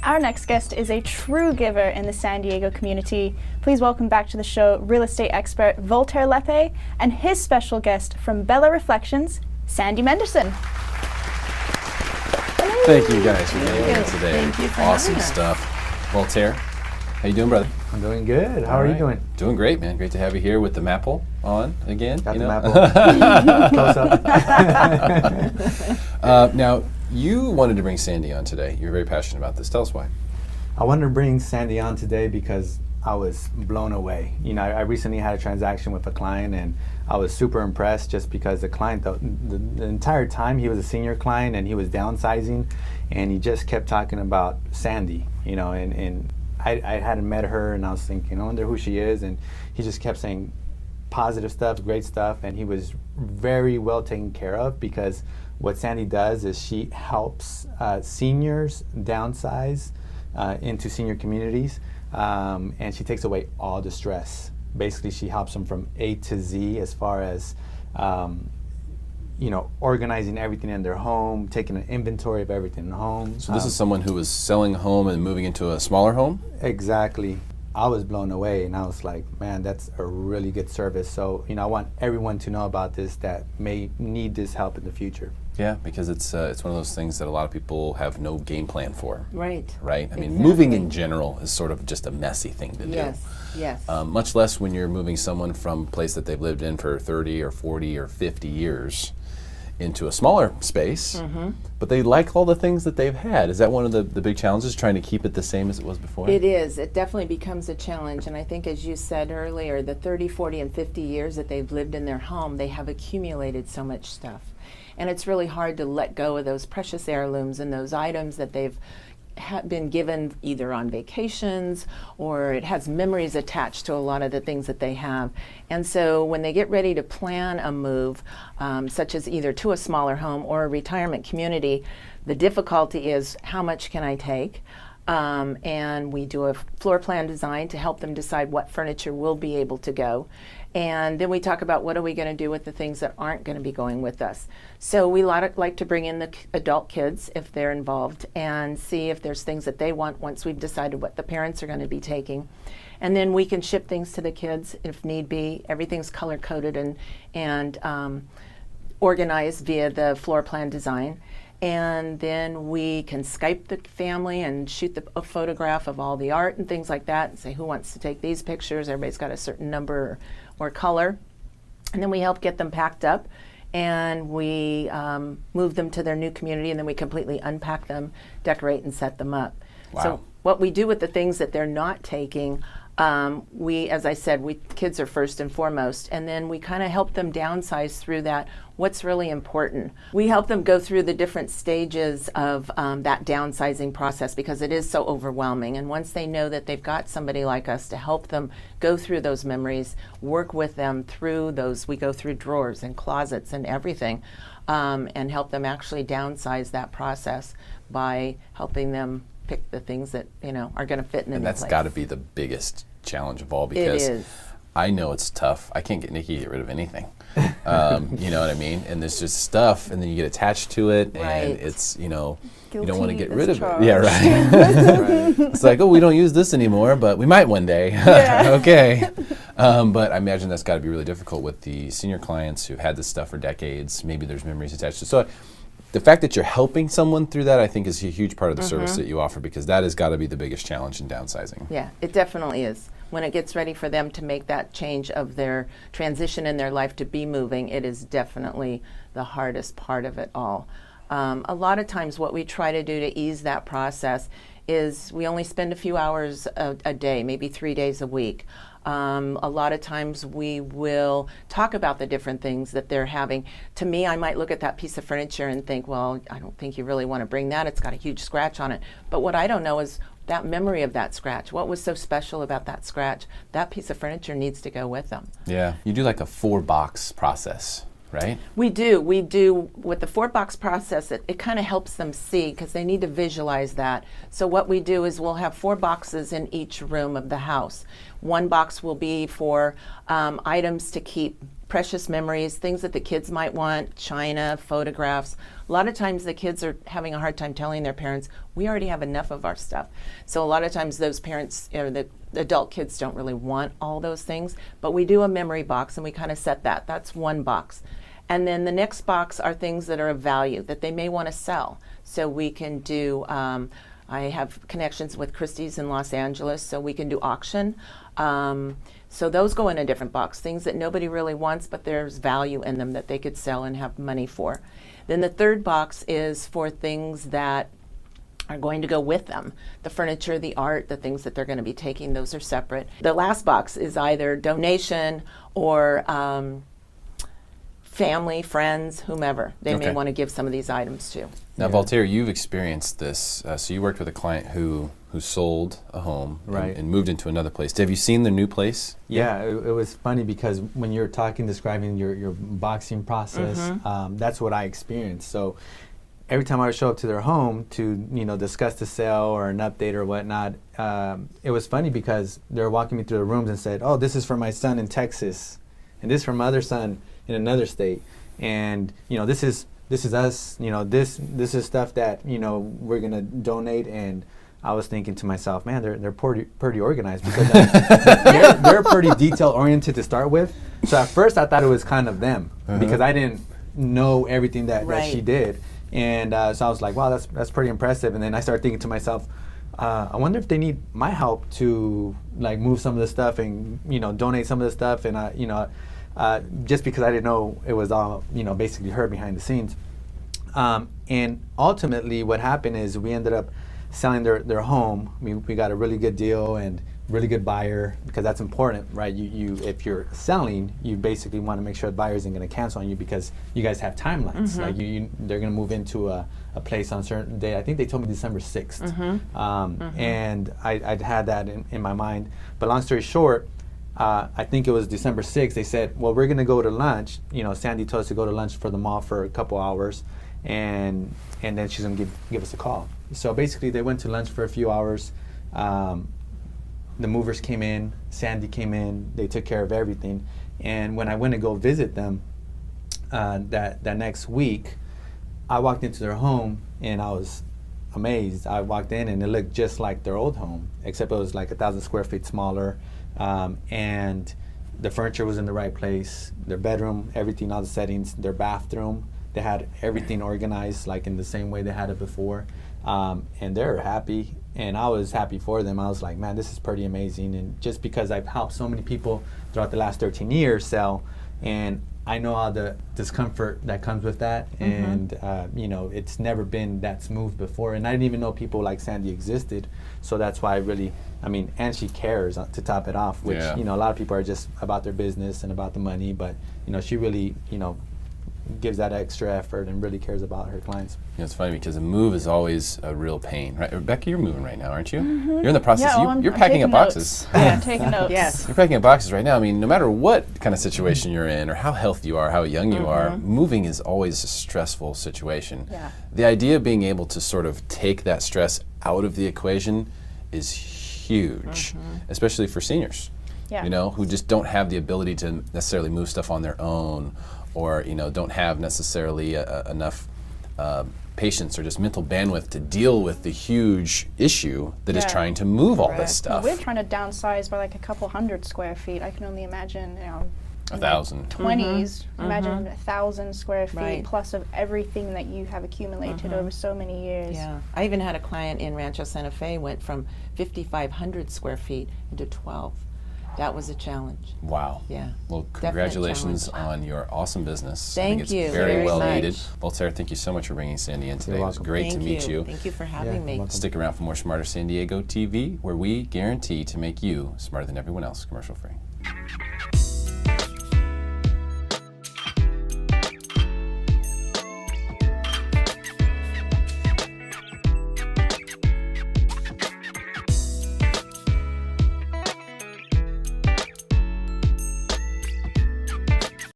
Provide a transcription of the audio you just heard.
Our next guest is a true giver in the San Diego community. Please welcome back to the show real estate expert Voltaire Lepe and his special guest from Bella Reflections, Sandi Menderson. Thank you guys for being here today. Thank you for awesome having us. stuff. Voltaire, how you doing, brother? I'm doing good. How All are you right. doing? Doing great, man. Great to have you here with the Maple on again. Got you the know? Maple. Close up. Now, you wanted to bring Sandi on today. You're very passionate about this. Tell us why. I wanted to bring Sandi on today because I was blown away. You know, I recently had a transaction with a client and I was super impressed just because the client, the entire time he was a senior client and he was downsizing and he just kept talking about Sandi, you know, and I hadn't met her and I was thinking, I wonder who she is, and he just kept saying positive stuff, great stuff, and he was very well taken care of because what Sandi does is she helps seniors downsize into senior communities, and she takes away all the stress. Basically, she helps them from A to Z as far as you know, organizing everything in their home, taking an inventory of everything in the home. So this is someone who was selling a home and moving into a smaller home? Exactly. I was blown away and I was like, man, that's a really good service. So, you know, I want everyone to know about this that may need this help in the future. Yeah, because it's one of those things that a lot of people have no game plan for. Right. Right? I mean, Exactly. moving in general is sort of just a messy thing to do. Yes. Much less when you're moving someone from a place that they've lived in for 30 or 40 or 50 years into a smaller space, but they like all the things that they've had. Is that one of the big challenges, trying to keep it the same as it was before? It is. It definitely becomes a challenge. And I think, as you said earlier, the 30, 40, and 50 years that they've lived in their home, they have accumulated so much stuff. And it's really hard to let go of those precious heirlooms and those items that they've been given either on vacations, or it has memories attached to a lot of the things that they have. And so when they get ready to plan a move, such as either to a smaller home or a retirement community, the difficulty is, how much can I take? And we do a floor plan design to help them decide what furniture will be able to go. And then we talk about what are we going to do with the things that aren't going to be going with us. So we like to bring in the adult kids if they're involved and see if there's things that they want once we've decided what the parents are going to be taking. And then we can ship things to the kids if need be. Everything's color coded and organized via the floor plan design. And then we can Skype the family and shoot a photograph of all the art and things like that and say, who wants to take these pictures? Everybody's got a certain number or color. And then we help get them packed up and we move them to their new community, and then we completely unpack them, decorate, and set them up. Wow. So what we do with the things that they're not taking, as I said, kids are first and foremost, and then we kind of help them downsize through that. What's really important? We help them go through the different stages of that downsizing process because it is so overwhelming. And once they know that they've got somebody like us to help them go through those memories, work with them through those, we go through drawers and closets and everything, and help them actually downsize that process by helping them pick the things that are going to fit in the And new that's place. got to be the biggest challenge of all, because It is. I know it's tough. I can't get Nikki to get rid of anything. You know what I mean? And there's just stuff, and then you get attached to it, and Right. it's, you don't want to Guilty get as rid of charged. it. Yeah, right. Right. It's like, oh, we don't use this anymore, but we might one day. Okay. But I imagine that's got to be really difficult with the senior clients who've had this stuff for decades. Maybe there's memories attached to it. So the fact that you're helping someone through that, I think, is a huge part of the service that you offer, because that has got to be the biggest challenge in downsizing. Yeah, it definitely is. When it gets ready for them to make that change of their transition in their life to be moving, it is definitely the hardest part of it all. A lot of times what we try to do to ease that process is we only spend a few hours a day, maybe 3 days a week. A lot of times we will talk about the different things that they're having. To me, I might look at that piece of furniture and think, well, I don't think you really want to bring that. It's got a huge scratch on it. But what I don't know is that memory of that scratch. What was so special about that scratch? That piece of furniture needs to go with them. Yeah. You do like a 4-box process, right? We do with the 4-box process. It kind of helps them see, because they need to visualize that. So what we do is we'll have 4 boxes in each room of the house. One box will be for items to keep precious memories, things that the kids might want, china, photographs. A lot of times the kids are having a hard time telling their parents, we already have enough of our stuff. So a lot of times those parents, the adult kids don't really want all those things, but we do a memory box and we kind of set that. That's one box. And then the next box are things that are of value that they may want to sell. So we can do, I have connections with Christie's in Los Angeles, so we can do auction. So those go in a different box, things that nobody really wants, but there's value in them that they could sell and have money for. Then the third box is for things that are going to go with them. The furniture, the art, the things that they're going to be taking, those are separate. The last box is either donation or family, friends, whomever they may want to give some of these items to. Now, Voltaire, you've experienced this. So you worked with a client who sold a home and moved into another place. Have you seen the new place? Yeah, it was funny because when you're describing your boxing process, that's what I experienced. So every time I would show up to their home to discuss the sale or an update or whatnot, it was funny because they were walking me through the rooms and said, "Oh, this is for my son in Texas, and this is for my other son in another state, and this is us. This is stuff that we're gonna donate." And I was thinking to myself, man, they're pretty organized because they're pretty detail oriented to start with. So at first I thought it was kind of them because I didn't know everything that she did, and so I was like, wow, that's pretty impressive. And then I started thinking to myself, I wonder if they need my help to like move some of the stuff and donate some of the stuff, and just because I didn't know it was all basically her behind the scenes. And ultimately what happened is we ended up selling their home. We got a really good deal and really good buyer, because that's important, right? You if you're selling, you basically want to make sure the buyer isn't going to cancel on you because you guys have timelines. Like they're going to move into a place on a certain day. I think they told me December 6th. And I'd had that in my mind. But long story short, I think it was December 6th. They said, well, we're going to go to lunch. Sandy told us to go to lunch for the mall for a couple hours, and then she's going to give us a call. So basically, they went to lunch for a few hours. The movers came in, Sandy came in, they took care of everything. And when I went to go visit them that next week, I walked into their home and I was amazed. I walked in and it looked just like their old home, except it was like 1,000 square feet smaller. And the furniture was in the right place, their bedroom, everything, all the settings, their bathroom, they had everything organized like in the same way they had it before. And they're happy, and I was happy for them. I was like, man, this is pretty amazing. And just because I've helped so many people throughout the last 13 years sell, and I know all the discomfort that comes with that, and it's never been that smooth before. And I didn't even know people like Sandy existed, so that's why and she cares to top it off, which a lot of people are just about their business and about the money, but she really gives that extra effort and really cares about her clients. It's funny because a move is always a real pain, right? Rebecca, you're moving right now, aren't you? You're in the process. You're packing up boxes. Yeah, I'm taking notes. Yes. You're packing up boxes right now. I mean, no matter what kind of situation you're in or how healthy you are, how young you are, moving is always a stressful situation. Yeah. The idea of being able to sort of take that stress out of the equation is huge, especially for seniors, who just don't have the ability to necessarily move stuff on their own, or don't have necessarily enough patience or just mental bandwidth to deal with the huge issue that is trying to move all this stuff. We're trying to downsize by like a couple hundred square feet. I can only imagine 1,000. 20s. Imagine 1,000 square feet Right. plus of everything that you have accumulated over so many years. Yeah, I even had a client in Rancho Santa Fe went from 5,500 square feet into 12. That was a challenge. Wow. Yeah. Well, Definite congratulations challenge. on your awesome business. Thank I think it's you very very well much. needed. Voltaire, thank you so much for bringing Sandy in today. It was welcome. great to meet you. Thank you for having me. welcome. Stick around for more Smarter San Diego TV, where we guarantee to make you smarter than everyone else, commercial free.